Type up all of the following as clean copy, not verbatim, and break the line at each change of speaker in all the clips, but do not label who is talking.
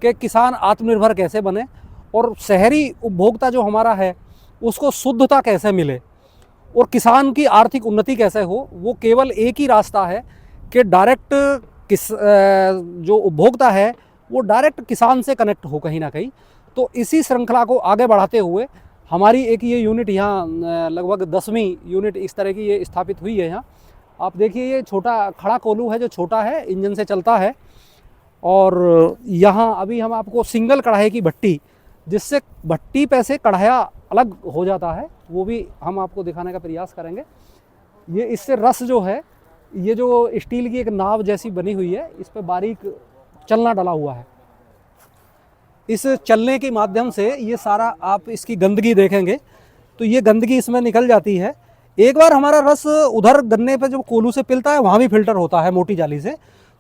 कि किसान आत्मनिर्भर कैसे बने और शहरी उपभोक्ता जो हमारा है उसको शुद्धता कैसे मिले और किसान की आर्थिक उन्नति कैसे हो। वो केवल एक ही रास्ता है कि डायरेक्ट जो उपभोक्ता है वो डायरेक्ट किसान से कनेक्ट हो कहीं ना कहीं। तो इसी श्रृंखला को आगे बढ़ाते हुए हमारी एक ये यूनिट यहाँ लगभग 10वीं यूनिट इस तरह की ये स्थापित हुई है। यहाँ आप देखिए ये छोटा खड़ा कोल्हू है जो छोटा है, इंजन से चलता है। और यहाँ अभी हम आपको सिंगल कढ़ाई की भट्टी, जिससे भट्टी पे से कढ़ाया अलग हो जाता है, वो भी हम आपको दिखाने का प्रयास करेंगे। ये इससे रस जो है, ये जो स्टील की एक नाव जैसी बनी हुई है, इस पर बारीक चलना डला हुआ है। इस चलने के माध्यम से ये सारा आप इसकी गंदगी देखेंगे तो ये गंदगी इसमें निकल जाती है। एक बार हमारा रस उधर गन्ने पे जो कोल्हू से पिलता है वहाँ भी फिल्टर होता है मोटी जाली से,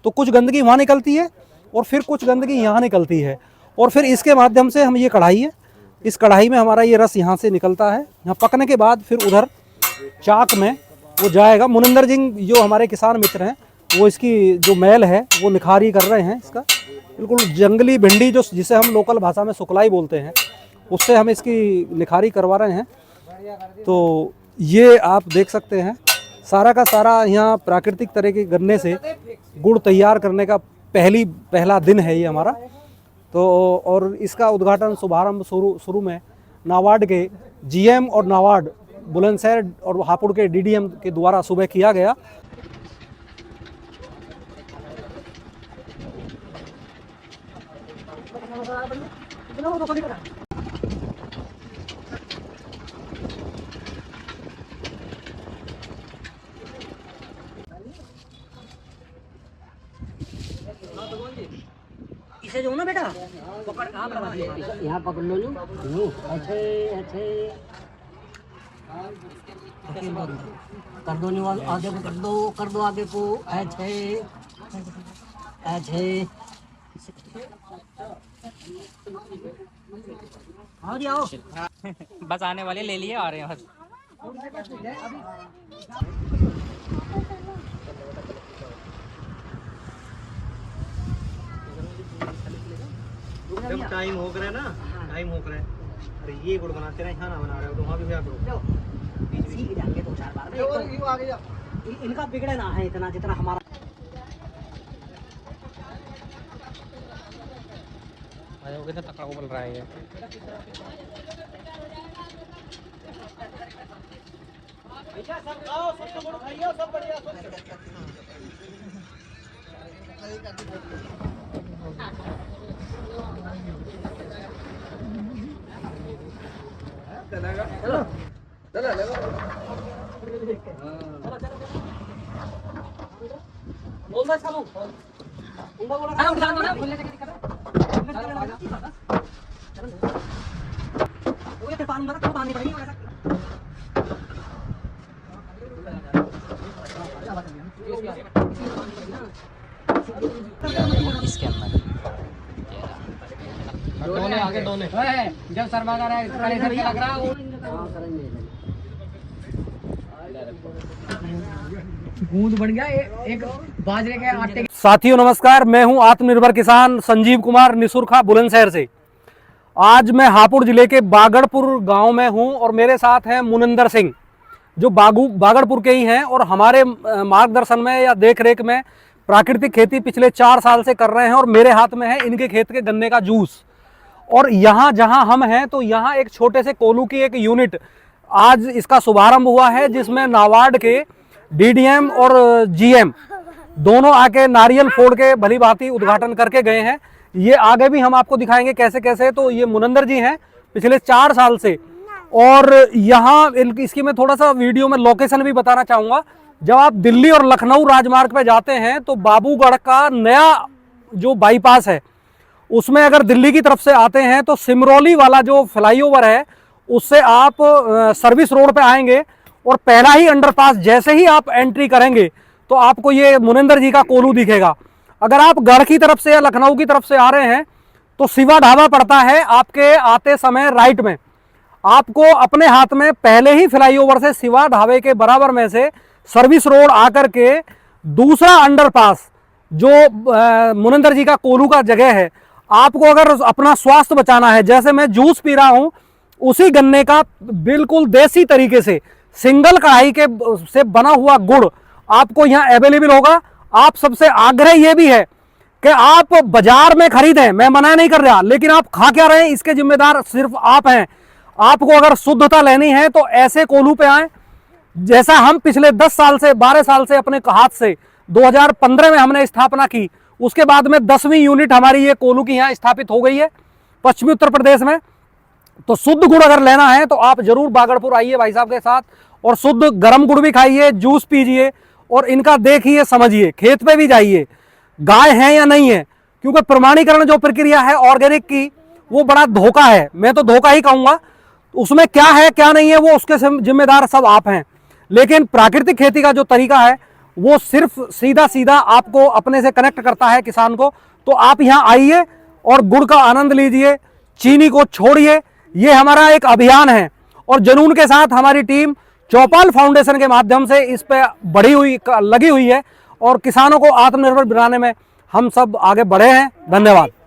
तो कुछ गंदगी वहाँ निकलती है और फिर कुछ गंदगी यहाँ निकलती है और फिर इसके माध्यम से हम ये कढ़ाई है, इस कढ़ाई में हमारा ये रस यहाँ से निकलता है। यहाँ पकने के बाद फिर उधर चाक में वो जाएगा। मुनिंदर जी जो हमारे किसान मित्र हैं वो इसकी जो मैल है वो निखारी कर रहे हैं। इसका बिल्कुल जंगली भिंडी जो जिसे हम लोकल भाषा में सुकलाई बोलते हैं, उससे हम इसकी निखारी करवा रहे हैं। तो ये आप देख सकते हैं सारा का सारा यहाँ प्राकृतिक तरह के गन्ने से गुड़ तैयार करने का पहला दिन है ये हमारा। तो और इसका उद्घाटन शुभारंभ शुरू में नाबार्ड के जीएम और नाबार्ड बुलंदशहर और हापुड़ के डीडीएम के द्वारा सुबह किया गया।
इसे जो ना बेटा पकड़ आप लगा दिए, यहाँ पकड़ लो यूं अच्छे अच्छे कर दो, न्यू आगे को कर दो आगे को अच्छे अच्छे। आओ जी आओ,
बस आने वाले ले लिए आ रहे हैं बस।
जब टाइम हो कर है ना, टाइम हो कर है, अरे ये गुड़ बनाते रहे, खाना बना रहे हो तो वहाँ भी भैया करो
सीख जाएंगे 2-4 बार। इनका बिगड़े ना है इतना जितना हमारा।
कितना तकड़ा उबल रहा है ये।
सब खाओ, सब गुड़ खाइए, सब बढ़िया। चलो चलो चलो
बोल दो इसका उंगली बोला ना उठा दो ना बोलने से क्या दिक्कत है। वो ये पानी भरा, पानी भरी वैसा
इसके अंदर दोने आगे दोने जब शर्मा का लग रहा है गूंद बन गया एक बाजरे के आटे।
साथियों नमस्कार, मैं हूं आत्मनिर्भर किसान संजीव कुमार निसुरखा बुलंदशहर से। आज मैं हापुड़ जिले के बागड़पुर गांव में हूं और मेरे साथ हैं मुनिंदर सिंह जो बागड़पुर के ही हैं और हमारे मार्गदर्शन में या देखरेख में प्राकृतिक खेती पिछले 4 साल से कर रहे हैं और मेरे हाथ में है इनके खेत के गन्ने का जूस। और यहाँ जहाँ हम हैं तो यहाँ एक छोटे से कोल्हू की एक यूनिट आज इसका शुभारंभ हुआ है, जिसमें नाबार्ड के डीडीएम और जीएम दोनों आके नारियल फोड़ के भली भांति उद्घाटन करके गए हैं। ये आगे भी हम आपको दिखाएंगे कैसे कैसे। तो ये मुनिंदर जी हैं पिछले 4 साल से। और यहाँ इसकी मैं थोड़ा सा वीडियो में लोकेशन भी बताना चाहूँगा। जब आप दिल्ली और लखनऊ राजमार्ग पे जाते हैं तो बाबूगढ़ का नया जो बाईपास है उसमें अगर दिल्ली की तरफ से आते हैं तो सिमरौली वाला जो फ्लाईओवर है उससे आप सर्विस रोड पे आएंगे और पहला ही अंडरपास जैसे ही आप एंट्री करेंगे तो आपको ये मुनिंदर जी का कोल्हू दिखेगा। अगर आप गढ़ की तरफ से या लखनऊ की तरफ से आ रहे हैं तो शिवा ढाबा पड़ता है आपके आते समय राइट में। आपको अपने हाथ में पहले ही फ्लाईओवर से शिवा ढाबे के बराबर में से सर्विस रोड आकर के दूसरा अंडरपास जो मुनिंदर जी का कोल्हू का जगह है, आपको अगर अपना स्वास्थ्य बचाना है, जैसे मैं जूस पी रहा हूं, उसी गन्ने का बिल्कुल देसी तरीके से सिंगल कढ़ाई के से बना हुआ गुड़ आपको यहाँ अवेलेबल होगा। आप सबसे आग्रह ये भी है कि आप बाजार में खरीदें, मैं मना नहीं कर रहा, लेकिन आप खा क्या रहे हैं इसके जिम्मेदार सिर्फ आप हैं। आपको अगर शुद्धता लेनी है तो ऐसे कोल्हू पे आए, जैसा हम पिछले 10 साल से 12 साल से अपने हाथ से 2015 में हमने स्थापना की, उसके बाद में 10वीं यूनिट हमारी ये कोल्हू की यहाँ स्थापित हो गई है पश्चिमी उत्तर प्रदेश में। तो शुद्ध गुड़ अगर लेना है तो आप जरूर बागड़पुर आइए भाई साहब के साथ, और शुद्ध गर्म गुड़ भी खाइए, जूस पीजिए और इनका देखिए समझिए, खेत पे भी जाइए गाय है या नहीं है, क्योंकि प्रमाणीकरण जो प्रक्रिया है ऑर्गेनिक की वो बड़ा धोखा है, मैं तो धोखा ही कहूंगा। उसमें क्या है क्या नहीं है वो उसके जिम्मेदार सब आप हैं। लेकिन प्राकृतिक खेती का जो तरीका है वो सिर्फ सीधा सीधा आपको अपने से कनेक्ट करता है किसान को। तो आप यहाँ आइए और गुड़ का आनंद लीजिए, चीनी को छोड़िए। ये हमारा एक अभियान है और जुनून के साथ हमारी टीम चौपाल फाउंडेशन के माध्यम से इस पे लगी हुई है और किसानों को आत्मनिर्भर बनाने में हम सब आगे बढ़े हैं। धन्यवाद।